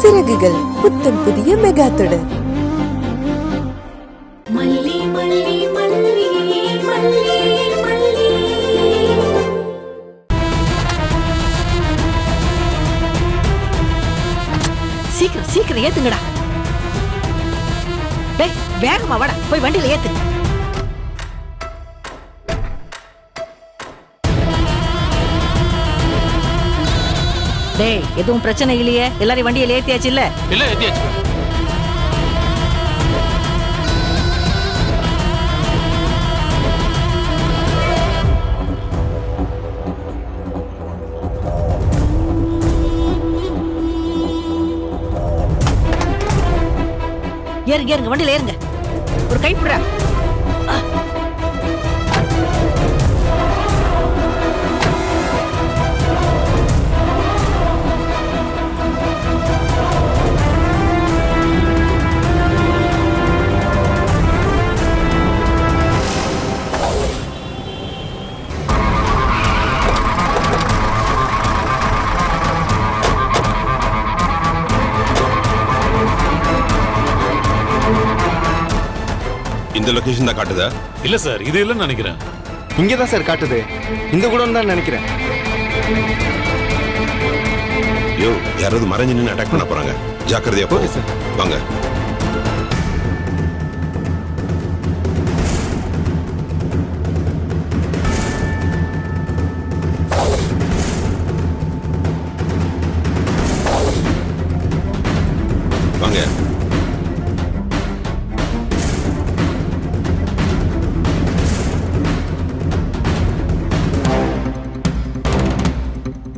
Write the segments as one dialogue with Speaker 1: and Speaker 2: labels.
Speaker 1: சிறகுகள் புத்தம் புதிய மெகா தொடர்.
Speaker 2: சீக்கிரம் சீக்கிரம் ஏத்துங்கடா. டேய் வேகமா வாடா, போய் வண்டியில ஏத்து. டேய் எதுவும் பிரச்சனை இல்லையே? எல்லாரும் வண்டியில ஏத்தியாச்சு இல்ல?
Speaker 3: இல்ல ஏத்தியாச்சு.
Speaker 2: ஏறுங்க ஏறுங்க, வண்டியில ஏறுங்க. ஒரு கைப்பிடுறா.
Speaker 4: இந்த லொகேஷன் தான் காட்டுதா?
Speaker 3: இல்ல சார், இது இல்லன்னு நினைக்கிறேன்.
Speaker 5: இங்கதான் சார் காட்டுது. இந்த கூட தான் நினைக்கிறேன்.
Speaker 4: யோ, யாராவது மறைஞ்சு நின்று அட்டாக் பண்ண போறாங்க. ஜாக்கிரதையா போ.
Speaker 5: சார்
Speaker 4: வாங்க. வாங்க.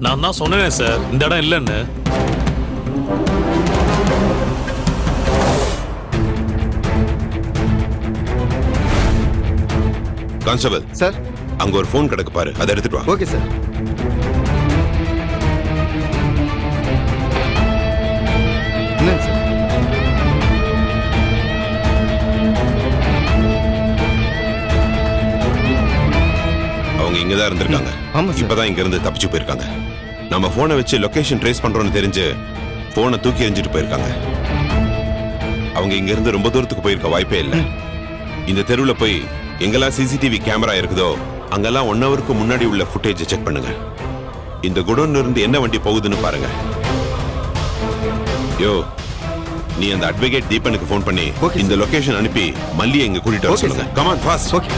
Speaker 3: நான் தான் சொன்னேன் சார், இந்த இடம் இல்லைன்னு.
Speaker 4: கான்ஸ்டபிள்
Speaker 5: சார்,
Speaker 4: அங்க ஒரு போன் கிடக்கு பாரு, அதை எடுத்துட்டு வா.
Speaker 5: Okay sir. என்னங்க சார்?
Speaker 4: அவங்க இங்கதான் இருந்திருக்காங்க.
Speaker 5: ஆமா சார்.
Speaker 4: இப்பதான் இங்க இருந்து தப்பிச்சு போயிருக்காங்க. நம்ம போனை வச்சு லொகேஷன் ட்ரேஸ் பண்றோம்னு தெரிஞ்சு போனை தூக்கி எறிஞ்சிட்டு போயிருக்காங்க. அவங்க இங்க இருந்து ரொம்ப தூரத்துக்கு போயிருக்க வாய்ப்பே இல்லை. இந்த தெருவுல போய் எங்கெல்லாம் சிசிடிவி கேமரா இருக்குதோ அங்கெல்லாம் 1 ஹவருக்கு முன்னாடி உள்ள ஃபுட்டேஜ் செக் பண்ணுங்க. இந்த குடோன்ல இருந்து என்ன வண்டி போகுதுன்னு பாருங்க. யோ, நீ அந்த அட்வொகேட் தீபனுக்கு போன் பண்ணி இந்த லொகேஷன் அனுப்பி மல்லியை இங்க கூட்டிட்டு வர சொல்லுங்க. Come on fast.
Speaker 5: ஓகே.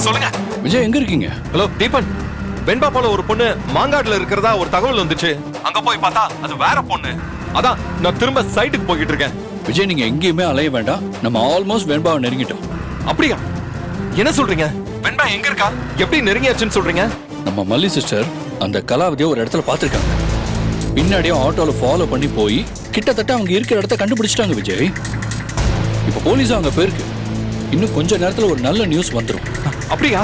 Speaker 6: சொல்லுங்க
Speaker 7: விஜய், எங்க இருக்கீங்க?
Speaker 6: ஹலோ தீபன், வெண்பா போல ஒரு பொண்ணு மாங்காடுல இருக்கிறதா ஒரு தகவல் வந்துச்சு. அங்க போய் பார்த்தா அது வேற பொண்ணு. அதான் நான் திரும்ப சைட்டுக்கு போயிட்டு இருக்கேன்.
Speaker 7: விஜய், நீங்க எங்கேயுமே அலைய வேண்டாம். நம்ம ஆல்மோஸ்ட் வெண்பாவை நெருங்கிட்டோம்.
Speaker 6: அப்படியா? என்ன சொல்றீங்க? வெண்பா எங்க இருக்கா? எப்படி நெருங்கியாச்சுன்னு சொல்றீங்க?
Speaker 7: நம்ம மல்லி சிஸ்டர் அந்த கலாவதியை ஒரு இடத்துல பார்த்திருக்காங்க. பின்னாடியே ஆட்டோல ஃபாலோ பண்ணி போய் கிட்டத்தட்ட அவங்க இருக்கிற இடத்த கண்டுபிடிச்சிட்டாங்க விஜய். இப்ப போலீஸ் அவங்க பேருக்கு. இன்னும் கொஞ்ச நேரத்துல ஒரு நல்ல நியூஸ் வந்துரும்.
Speaker 6: அப்படியா?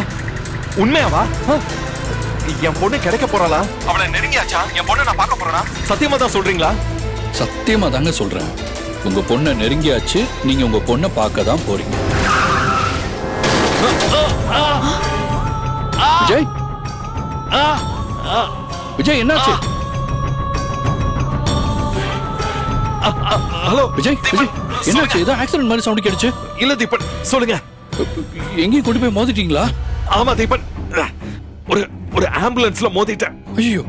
Speaker 6: உண்மையாவா? என் பொண்ணு கிடைக்க போறாளா? அவளை நெருங்கியாச்சா? என் பொண்ணை நான் பார்க்க போறேனா? சத்தியமா தான் சொல்றீங்களா?
Speaker 7: சத்தியமா தாங்க சொல்றேன். உங்க பொண்ணை நெருங்கியாச்சு. நீங்க உங்க பொண்ணை பார்க்க தான் போறீங்க. விஜய், விஜய் என்னாச்சு?
Speaker 6: ஹலோ
Speaker 7: விஜய், விஜய் என்னாச்சு? ஏதோ ஆக்சிடென்ட் மாதிரி சவுண்ட் கேட்டுச்சு.
Speaker 6: இல்ல தீபன், சொல்லுங்க.
Speaker 7: எங்கேயும் கொண்டு போய் மோதிட்டீங்களா?
Speaker 6: ஆமா தீபன், ஒரு ஒரு ஆம்புலன்ஸ்ல மோதிட்டேன்.
Speaker 7: ஐயோ,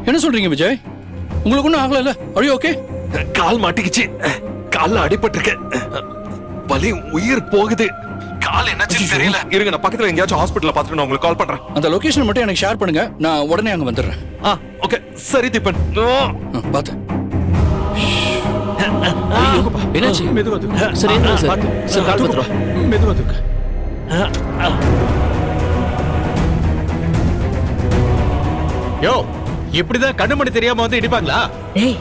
Speaker 7: என்ன சொல்றீங்க விஜய்? உங்களுக்கு ஒன்றும் ஆகல? அழியோ ஓகே?
Speaker 6: கால் மாட்டிக்கிச்சு. கால்ல அடிபட்டிருக்கு. வலி, உயிர் போகுது. கால் என்னாச்சுன்னு தெரியல. இருங்க, நான் பக்கத்துல எங்கேயாச்சும் ஹாஸ்பிடல்ல பார்த்துட்டு நான் உங்களுக்கு கால் பண்றேன்.
Speaker 7: அந்த லொகேஷன் மட்டும் எனக்கு ஷேர் பண்ணுங்க. நான் உடனே அங்க வந்துடுறேன்.
Speaker 6: ஓகே சரி தீபன்.
Speaker 7: பாத்து.
Speaker 5: என்னாச்சு? மெதுவா தூக்கு. சரி, என்ன சார்? Sir call பத்துறா. மெதுவா தூக்கு.
Speaker 8: யோ, இப்படிதான் கண்ணு மணி தெரியாம வந்து இடிப்பாங்களா?
Speaker 2: டேய்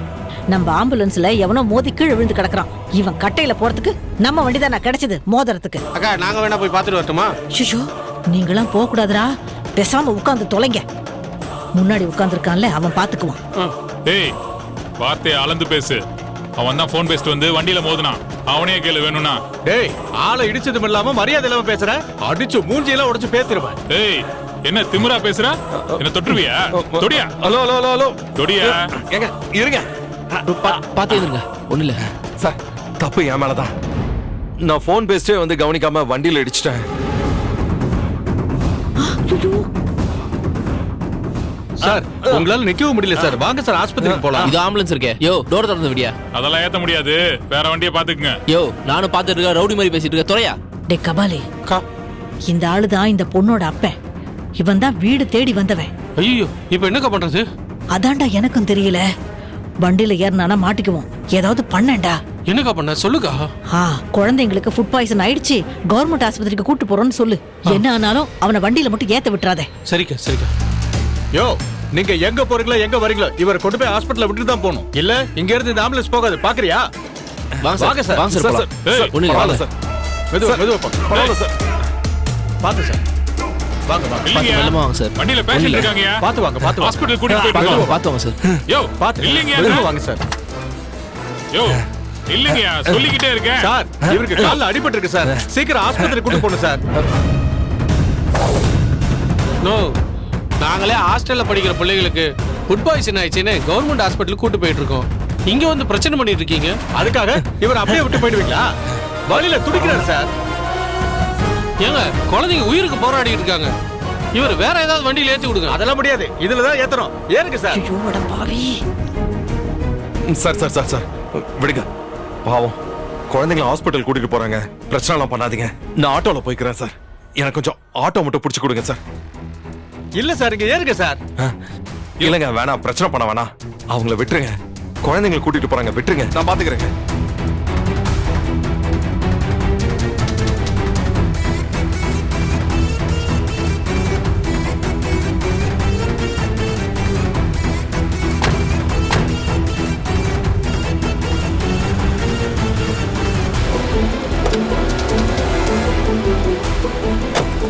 Speaker 2: நம்ம ஆம்புலன்ஸ்ல எவனோ மோதி கீழே விழுந்து கிடக்குறான். இவன் கட்டையில போறதுக்கு நம்ம வண்டி தான் கிடைச்சது மோதிரத்துக்கு.
Speaker 8: அக்கா நாங்க வேணா போய் பார்த்துட்டு வரட்டுமா?
Speaker 2: ஷிஷோ, நீங்களாம் போக கூடாதுடா. பேசாம உட்கார்ந்து தொலைங்க. முன்னாடி உட்கார்ந்துருக்கான்ல, அவன் பாத்துக்குவான்.
Speaker 9: ஏய், வார்த்தையை அளந்து பேசு. அவன் தான் போன் பேசிட்டு வந்து வண்டியில மோதினான். அவனே கேளு வேணும்னா.
Speaker 8: டேய், ஆளை இடிச்சதும் இல்லாம மரியாதை இல்லாம பேசுற. அடிச்சு மூஞ்சியெல்லாம் உடைச்சு பேசிருவேன்.
Speaker 9: ஏய், என்ன திமிரா பேசுற? என்ன தொட்டுருவியா? தொடியா?
Speaker 6: ஹலோ ஹலோ ஹலோ ஹலோ
Speaker 9: தொடியா?
Speaker 6: ஏங்க இருங்க
Speaker 5: பாத்து இருங்க, ஒண்ணு இல்ல.
Speaker 6: சார், தப்பு என் மேலதான். நான் போன் பேசிட்டே வந்து கவனிக்காம வண்டியில இடிச்சிட்டேன்.
Speaker 8: சார், உங்களால நிக்கவும் முடியல சார். வாங்க சார், ஆஸ்பத்திரிக்கு போலாம்.
Speaker 5: இது ஆம்புலன்ஸ் இருக்கே. யோ, டோர் திறந்து விடியா.
Speaker 9: அதெல்லாம் ஏத்த முடியாது. வேற வண்டியை பாத்துக்குங்க.
Speaker 5: யோ, நானும் பாத்துட்டு இருக்க. ரவுடி மாதிரி பேசிட்டு இருக்க. துறையா.
Speaker 2: டே கபாலி, இந்த ஆளுதான் இந்த பொண்ணோட அப்பன். இவன் தான் வீடு தேடி வந்தவன்.
Speaker 8: ஐயோ, இப்ப என்னக்கா பண்றது?
Speaker 2: அதான்டா எனக்கும் தெரியல. வண்டியில ஏறினானா மாட்டிக்குவோம். ஏதாவது பண்ணேன்டா.
Speaker 8: என்னக்கா பண்ண சொல்லுக்கா.
Speaker 2: குழந்தைங்களுக்கு ஃபுட் பாய்சன் ஆயிடுச்சு, கவர்மெண்ட் ஆஸ்பத்திரிக்கு கூட்டு போறோம்னு சொல்லு. என்ன ஆனாலும் அவனை வண்டியில மட்டும் ஏத்த விட்டுறாதே.
Speaker 8: சரிக்கா சரிக்கா. யோ, நீங்க எங்க போறீங்களோ எங்க வரீங்களோ இவரை கொண்டு போய் ஹாஸ்பிடல்ல விட்டு தான் போகணும். இல்ல இங்க இருந்து இந்த ஆம்புலன்ஸ் போகாது. பாக்குறியா?
Speaker 5: வாங்க சார்,
Speaker 8: சார்.
Speaker 5: வாங்க சார், போலாம்.
Speaker 9: ஏய்,
Speaker 5: ஒண்ணு இல்ல, வாங்க.
Speaker 6: சார்
Speaker 8: மெதுவா மெதுவா போங்க.
Speaker 6: பரவாயில்ல சார்.
Speaker 8: பாத்து சார். வாங்க வாங்க.
Speaker 9: இல்லையா?
Speaker 5: மெல்லமா வாங்க சார்.
Speaker 9: வண்டியில பேஷண்ட் இருக்காங்கயா.
Speaker 8: பாத்து வாங்க பாத்து வாங்க.
Speaker 9: ஹாஸ்பிடல் கூட்டிட்டு போயிட்டு
Speaker 5: பாத்து
Speaker 9: இருக்கோம்.
Speaker 5: பாத்து வாங்க சார்.
Speaker 9: யோ,
Speaker 8: பாத்து
Speaker 9: இல்லைங்க.
Speaker 8: மெதுவா வாங்க சார்.
Speaker 9: யோ, இல்லைங்கயா, சொல்லிக்கிட்டே இருக்கேன்.
Speaker 8: சார், இவருக்கு கால்ல அடிபட்டு இருக்கு சார். சீக்கிரம் ஆஸ்பத்திரிக்கு கூட்டி போணும் சார். நோ, நாங்களே ஹாஸ்டல்ல படிக்கிற பிள்ளைகளுக்கு ஃபுட் பாய்சன் ஆயிடுச்சுன்னு கவர்மெண்ட் ஹாஸ்பிட்டலுக்கு கூட்டு போயிட்டு இருக்கோம். இங்க வந்து பிரச்சனை பண்ணிட்டு இருக்கீங்க. அதுக்காக இவர் அப்படியே விட்டு போயிடுவீங்களா? வழியில துடிக்கிறாரு சார். ஏங்க, குழந்தைங்க உயிருக்கு போராடிட்டு இருக்காங்க. இவர் வேற ஏதாவது வண்டியில ஏத்தி விடுங்க. அதெல்லாம் முடியாது. இதுலதான் ஏத்தணும். ஏறுங்க சார்.
Speaker 2: ஐயோ அட பாவி.
Speaker 6: சார் சார் சார் சார் விடுங்க. பாவம், குழந்தைங்களை ஹாஸ்பிட்டல் கூட்டிட்டு போறாங்க. பிரச்சனை எல்லாம் பண்ணாதீங்க. நான் ஆட்டோல போய்க்கிறேன் சார். எனக்கு கொஞ்சம் ஆட்டோ மட்டும் பிடிச்சு கொடுங்க சார்.
Speaker 8: இல்ல சார், இங்க ஏறுங்க சார்.
Speaker 6: இல்லங்க, வேணாம், பிரச்சனை பண்ண வேணாம். அவங்கள விட்டுருங்க. குழந்தைங்களை கூட்டிட்டு போறாங்க, விட்டுருங்க. நான் பாத்துக்கிறேங்க.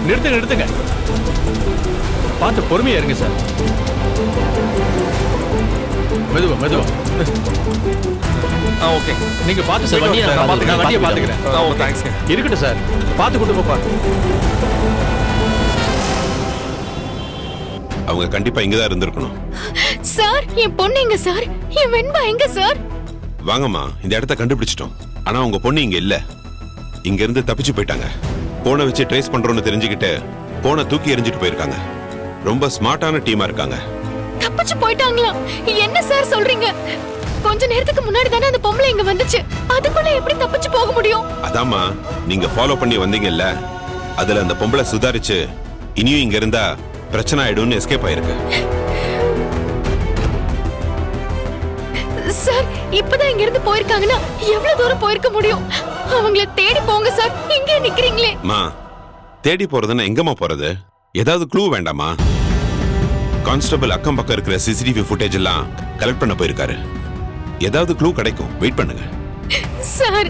Speaker 8: நிறுத்துங்க நிறுத்துங்க. பார்த்து பொறுமையா இருங்க சார். மெதுவா மெதுவா.
Speaker 6: ஓகே.
Speaker 8: நீங்க பார்த்து
Speaker 5: சார், வண்டியை நான்
Speaker 8: நான் வண்டியை பாத்துக்கிறேன்.
Speaker 6: தேங்க்ஸ்ங்க.
Speaker 8: இருக்கட்டும் சார். பார்த்து கொண்டு போப்பா.
Speaker 4: அவங்க கண்டிப்பா இங்கதான் இருந்திருக்கணும்.
Speaker 10: சார், என் பொண்ணு எங்க சார்? என் வெண்பா எங்க சார்?
Speaker 4: வாங்கம்மா, இந்த இடத்த கண்டுபிடிச்சிட்டோம். ஆனா உங்க பொண்ணு இங்க இல்ல. இங்க இருந்து தப்பிச்சு போயிட்டாங்க. போனை வச்சு ட்ரேஸ் பண்றோம்னு தெரிஞ்சுக்கிட்டு போனை தூக்கி எறிஞ்சிட்டு போயிருக்காங்க. ரொம்ப ஸ்மார்ட்டான டீமா இருக்காங்க.
Speaker 10: தப்பிச்சு போயிட்டாங்களா? என்ன சார் சொல்றீங்க? கொஞ்ச நேரத்துக்கு முன்னாடி தானே அந்த பொம்பளை இங்க வந்துச்சு. அதுக்குள்ள எப்படி தப்பிச்சு போக முடியும்?
Speaker 4: அதாம்மா, நீங்க ஃபாலோ பண்ணி வந்தீங்கல்ல, அதுல அந்த பொம்பளை சுதாரிச்சு இனியும் இங்க இருந்தா பிரச்சனை ஆயிடும்னு எஸ்கேப் ஆயிருக்கு.
Speaker 10: சார், இப்பதான் இங்க இருந்து போயிருக்காங்கன்னா எவ்வளவு தூரம் போயிருக்க முடியும்? அவங்கள தேடி போங்க சார். இங்கே நிக்கிறீங்களே.
Speaker 4: மா, தேடி போறதுன்னா எங்கம்மா போறது? ஏதாவது க்ளூ வேண்டாமா? கான்ஸ்டபிள் அக்கம் பக்கம் இருக்கிற சிசிடிவி ஃபுட்டேஜ் எல்லாம் கலெக்ட் பண்ண போயிருக்காரு. ஏதாவது க்ளூ கிடைக்கும். வெயிட் பண்ணுங்க
Speaker 10: சார்.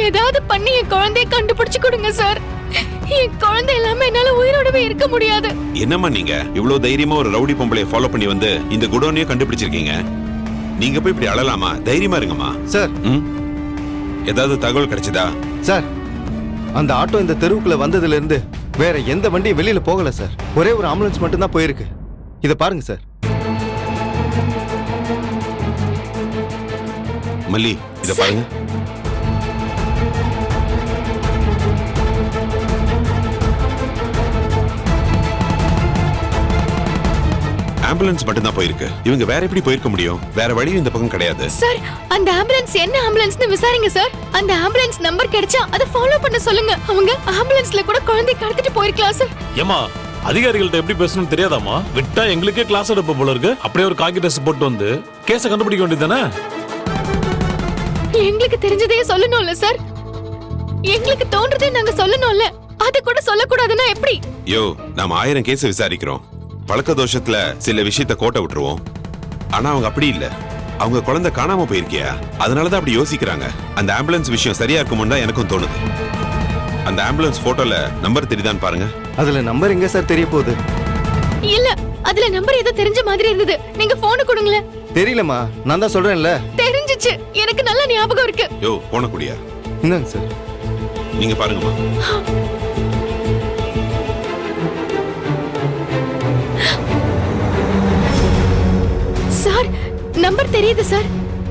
Speaker 10: ஏதாவது பண்ணி என் குழந்தையை கண்டுபிடிச்சு கொடுங்க சார். என் குழந்தை இல்லாம என்னால உயிரோடவே இருக்க முடியாது.
Speaker 4: என்னம்மா நீங்க இவ்வளவு தைரியமா ஒரு ரவுடி பொம்பளைய ஃபாலோ பண்ணி வந்து இந்த குடோனையும் கண்டுபிடிச்சிருக்கீங்க. நீங்க போய் இப்படி அழலாமா? தைரியமா இருங்கம்மா.
Speaker 11: சார்,
Speaker 4: ஏதாவது தகவல் கிடைச்சதா?
Speaker 11: சார், அந்த ஆட்டோ இந்த தெருவுக்குள்ள வந்ததுல இருந்து வேற எந்த வண்டியும் வெளியில போகல சார். ஒரே ஒரு ஆம்புலன்ஸ் மட்டும் தான் போயிருக்கு. இத பாருங்க சார்.
Speaker 4: மல்லி, இத பாருங்க. ஆம்புலன்ஸ் மட்டும் தான் போயிருக்கு. இவங்க வேற எப்படி போயிருக்க முடியும்? வேற வழியும் இந்த பக்கம் கிடையாது.
Speaker 10: சார், அந்த ஆம்புலன்ஸ் என்ன ஆம்புலன்ஸ்னு விசாரிங்க சார். அந்த ஆம்புலன்ஸ் நம்பர் கிடைச்சா அதை ஃபாலோ பண்ண சொல்லுங்க. அவங்க ஆம்புலன்ஸ்ல கூட குழந்தை கடத்திட்டு போயிருக்கலாம் சார்.
Speaker 3: ஏமா, அதிகாரிகள்ட்ட எப்படி பேசணும்னு தெரியாதாமா? விட்டா எங்களுக்கே கிளாஸ் எடுப்ப போல இருக்கு. அப்படியே ஒரு காக்கி ட்ரெஸ் போட்டு வந்து கேஸ கண்டுபிடிக்க வேண்டியதானே?
Speaker 10: எங்களுக்கு தெரிஞ்சதே சொல்லணும்ல சார். எங்களுக்கு தோன்றதே நாங்க சொல்லணும்ல. அது கூட சொல்லக்கூடாதுன்னா எப்படி?
Speaker 4: யோ, நாம 1000 கேஸ் விசாரிக்கிறோம். பழக்க தோஷத்துல சில விஷயத்த கோட்டை விட்டுருவோம். ஆனா அவங்க அப்படி இல்ல. அவங்க குழந்தை காணாம போயிருக்கியா அதனாலதான் அப்படி யோசிக்கிறாங்க. அந்த ஆம்புலன்ஸ் விஷயம் சரியா இருக்குமோன்னு தான் எனக்கும் தோணுது. அந்த ஆம்புலன்ஸ் போட்டோல நம்பர் தெரியுதான்னு பாருங்க.
Speaker 11: அதுல நம்பர் எங்க சார் தெரிய போகுது?
Speaker 10: இல்ல அதுல நம்பர் ஏதோ தெரிஞ்ச மாதிரி இருந்தது. நீங்க போன் கொடுங்களேன்.
Speaker 11: தெரியலமா, நான் தான் சொல்றேன்ல.
Speaker 10: தெரிஞ்சிச்சு, எனக்கு நல்ல ஞாபகம் இருக்கு.
Speaker 4: யோ போன குடியா.
Speaker 11: இந்தாங்க சார்.
Speaker 4: நீங்க பாருங்கம்மா.
Speaker 10: சார் நம்பர் தெரியுது சார்.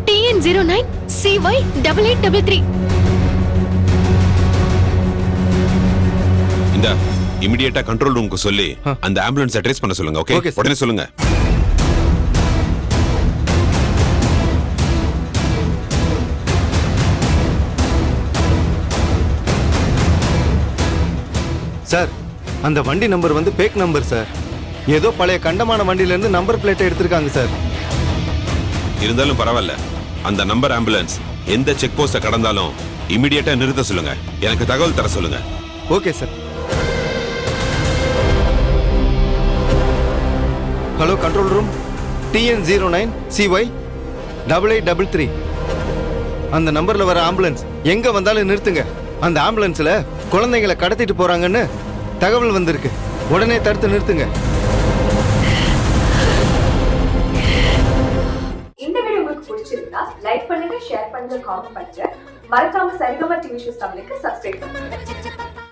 Speaker 10: TN09 CY 8833.
Speaker 4: இந்த இமிடியேட்டா கண்ட்ரோல் ரூமுக்கு சொல்லி அந்த ஆம்புலன்ஸ் அட்ரஸ் பண்ண சொல்லுங்க. Okay,
Speaker 11: Okay, sir.
Speaker 4: உடனே சொல்லுங்க.
Speaker 11: சார் அந்த வண்டி நம்பர் வந்து பேக் நம்பர் சார். ஏதோ பழைய கண்டமான வண்டியில இருந்து நம்பர் பிளேட்டை எடுத்திருக்காங்க சார்.
Speaker 4: இருந்தாலும் பரவாயில்ல, அந்த நம்பர் ஆம்புலன்ஸ் எந்த செக் போஸ்ட கடந்தாலும் இமிடியேட்டா நிறுத்த சொல்லுங்க. எனக்கு தகவல் தர சொல்லுங்க.
Speaker 11: Okay sir. Hello control room, TN09 CY 8833. அந்த நம்பர்ல வர ஆம்புலன்ஸ் எங்க வந்தாலும் நிறுத்துங்க. அந்த ஆம்புலன்ஸ்ல குழந்தைகளை கடத்திட்டு போறாங்கன்னு தகவல் வந்திருக்கு. உடனே தடுத்து நிறுத்துங்க.
Speaker 12: இந்த வீடியோ உங்களுக்கு பிடிச்சிருந்தா லைக் பண்ணுங்க, ஷேர் பண்ணுங்க, காமெண்ட் பண்ணுங்க. மறக்காம சரிகமா டிவி ஷோஸ் தமிழுக்கு சப்ஸ்கிரைப் பண்ணுங்க.